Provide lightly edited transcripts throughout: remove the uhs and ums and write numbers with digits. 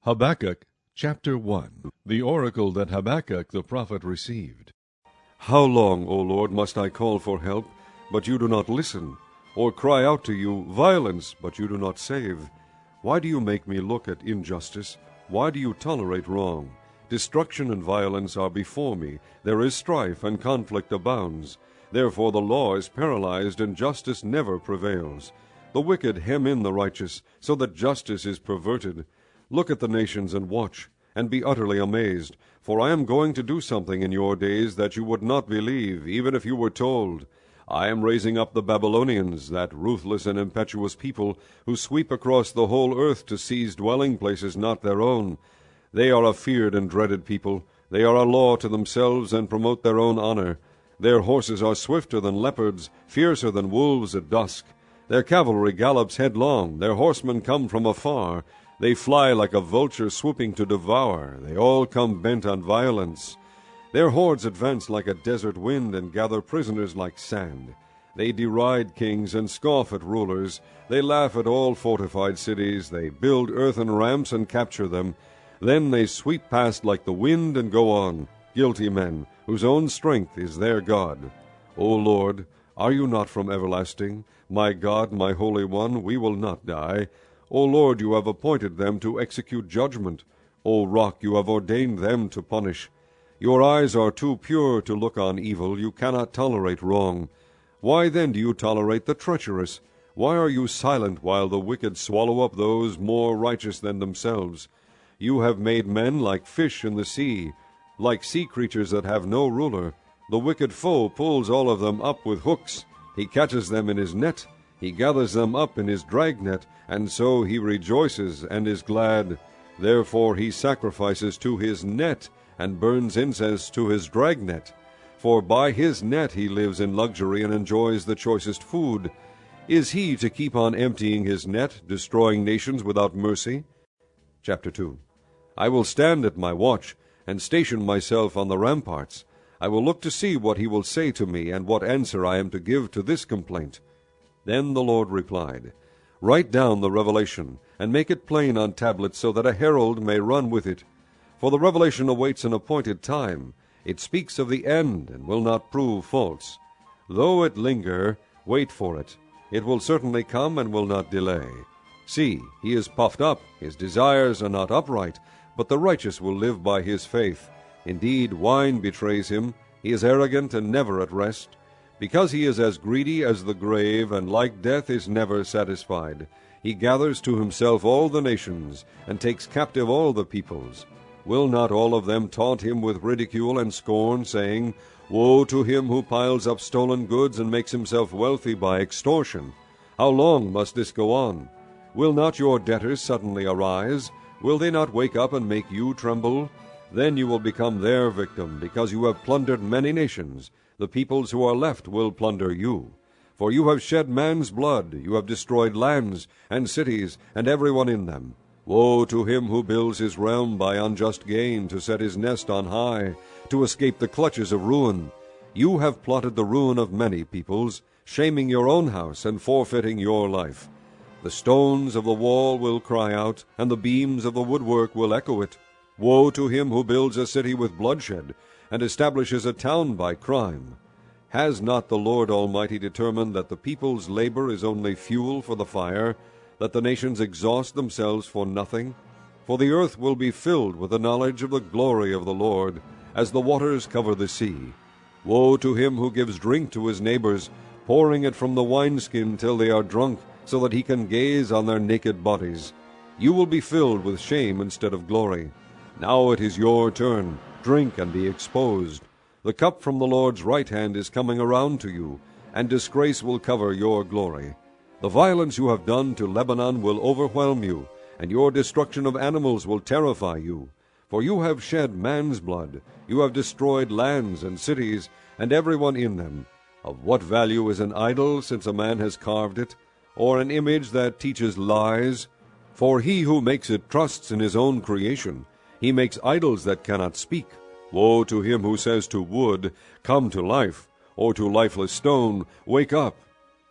Habakkuk chapter 1. The oracle that Habakkuk the prophet received. How long, O Lord, must I call for help, but you do not listen, or cry out to you violence, but you do not save? Why do you make me look at injustice? Why do you tolerate wrong? Destruction and violence are before me. There is strife, and conflict abounds. Therefore the law is paralyzed, and justice never prevails. The wicked hem in the righteous, so that justice is perverted. Look at the nations and watch, and be utterly amazed, for I am going to do something in your days that you would not believe, even if you were told. I am raising up the Babylonians, that ruthless and impetuous people, who sweep across the whole earth to seize dwelling places not their own. They are a feared and dreaded people. They are a law to themselves, and promote their own honor. Their horses are swifter than leopards, fiercer than wolves at dusk. Their cavalry gallops headlong, their horsemen come from afar. They fly like a vulture swooping to devour. They all come bent on violence. Their hordes advance like a desert wind, and gather prisoners like sand. They deride kings and scoff at rulers. They laugh at all fortified cities. They build earthen ramps and capture them. Then they sweep past like the wind and go on, guilty men, whose own strength is their God. O Lord, are you not from everlasting? My God, my Holy One, we will not die. O Lord, you have appointed them to execute judgment. O Rock, you have ordained them to punish. Your eyes are too pure to look on evil. You cannot tolerate wrong. Why then do you tolerate the treacherous? Why are you silent while the wicked swallow up those more righteous than themselves? You have made men like fish in the sea, like sea creatures that have no ruler. The wicked foe pulls all of them up with hooks. He catches them in his net. He gathers them up in his dragnet, and so he rejoices and is glad. Therefore he sacrifices to his net, and burns incense to his dragnet. For by his net he lives in luxury and enjoys the choicest food. Is he to keep on emptying his net, destroying nations without mercy? Chapter 2. I will stand at my watch, and station myself on the ramparts. I will look to see what he will say to me, and what answer I am to give to this complaint. Then the Lord replied, Write down the revelation, and make it plain on tablets, so that a herald may run with it. For the revelation awaits an appointed time. It speaks of the end, and will not prove false. Though it linger, wait for it. It will certainly come, and will not delay. See, he is puffed up, his desires are not upright, but the righteous will live by his faith. Indeed, wine betrays him. He is arrogant and never at rest. Because he is as greedy as the grave, and like death is never satisfied. He gathers to himself all the nations, and takes captive all the peoples. Will not all of them taunt him with ridicule and scorn, saying, Woe to him who piles up stolen goods and makes himself wealthy by extortion? How long must this go on? Will not your debtors suddenly arise? Will they not wake up and make you tremble? Then you will become their victim, because you have plundered many nations. The peoples who are left will plunder you. For you have shed man's blood, you have destroyed lands and cities, and everyone in them. Woe to him who builds his realm by unjust gain, to set his nest on high, to escape the clutches of ruin. You have plotted the ruin of many peoples, shaming your own house and forfeiting your life. The stones of the wall will cry out, and the beams of the woodwork will echo it. Woe to him who builds a city with bloodshed, and establishes a town by crime. Has not the Lord Almighty determined that the people's labor is only fuel for the fire, that the nations exhaust themselves for nothing? For the earth will be filled with the knowledge of the glory of the Lord, as the waters cover the sea. Woe to him who gives drink to his neighbors, pouring it from the wineskin till they are drunk, so that he can gaze on their naked bodies. You will be filled with shame instead of glory. Now it is your turn. Drink and be exposed. The cup from the Lord's right hand is coming around to you, and disgrace will cover your glory. The violence you have done to Lebanon will overwhelm you, and your destruction of animals will terrify you. For you have shed man's blood. You have destroyed lands and cities, and everyone in them. Of what value is an idol, since a man has carved it, or an image that teaches lies? For he who makes it trusts in his own creation. He makes idols that cannot speak. Woe to him who says to wood, Come to life, or to lifeless stone, Wake up.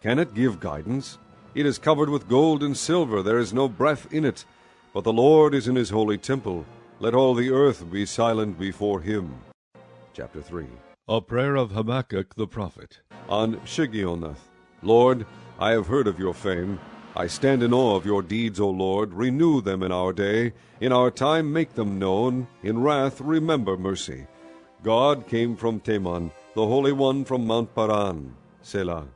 Can it give guidance? It is covered with gold and silver. There is no breath in it. But the Lord is in his holy temple. Let all the earth be silent before him. Chapter 3. A prayer of Habakkuk the prophet. On Shigionoth. Lord, I have heard of your fame. I stand in awe of your deeds, O Lord. Renew them in our day. In our time make them known. In wrath remember mercy. God came from Teman, the Holy One from Mount Paran. Selah.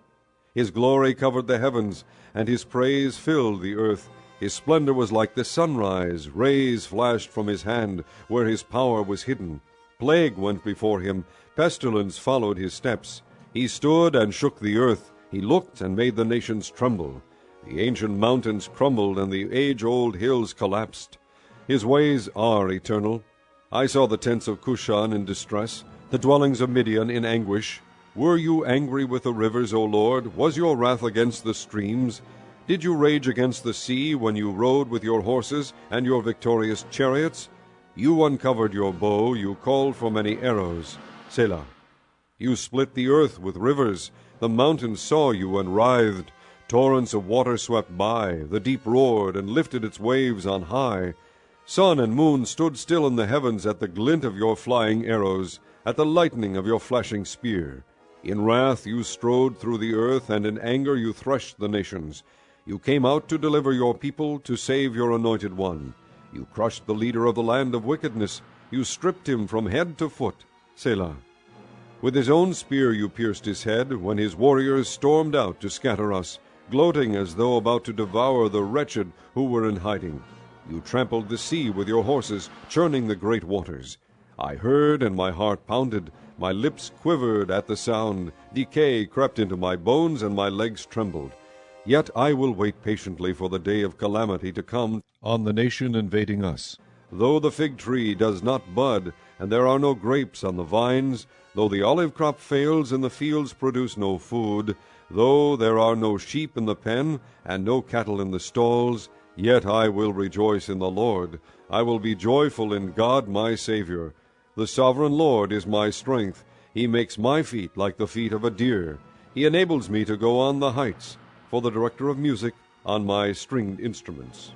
His glory covered the heavens, and his praise filled the earth. His splendor was like the sunrise. Rays flashed from his hand, where his power was hidden. Plague went before him. Pestilence followed his steps. He stood and shook the earth. He looked and made the nations tremble. The ancient mountains crumbled, and the age-old hills collapsed. His ways are eternal. I saw the tents of Cushan in distress, the dwellings of Midian in anguish. Were you angry with the rivers, O Lord? Was your wrath against the streams? Did you rage against the sea when you rode with your horses and your victorious chariots? You uncovered your bow, you called for many arrows. Selah. You split the earth with rivers. The mountains saw you and writhed. Torrents of water swept by. The deep roared and lifted its waves on high. Sun and moon stood still in the heavens at the glint of your flying arrows, at the lightning of your flashing spear. In wrath you strode through the earth, and in anger you threshed the nations. You came out to deliver your people, to save your anointed one. You crushed the leader of the land of wickedness. You stripped him from head to foot. Selah. With his own spear you pierced his head, when his warriors stormed out to scatter us, gloating as though about to devour the wretched who were in hiding. You trampled the sea with your horses, churning the great waters. I heard, and my heart pounded. My lips quivered at the sound. Decay crept into my bones, and my legs trembled. Yet I will wait patiently for the day of calamity to come On the nation invading us. Though the fig tree does not bud, and there are no grapes on the vines, though the olive crop fails, and the fields produce no food, though there are no sheep in the pen, and no cattle in the stalls, yet I will rejoice in the Lord. I will be joyful in God my Savior. The sovereign Lord is my strength. He makes my feet like the feet of a deer. He enables me to go on the heights. For the director of music, on my stringed instruments.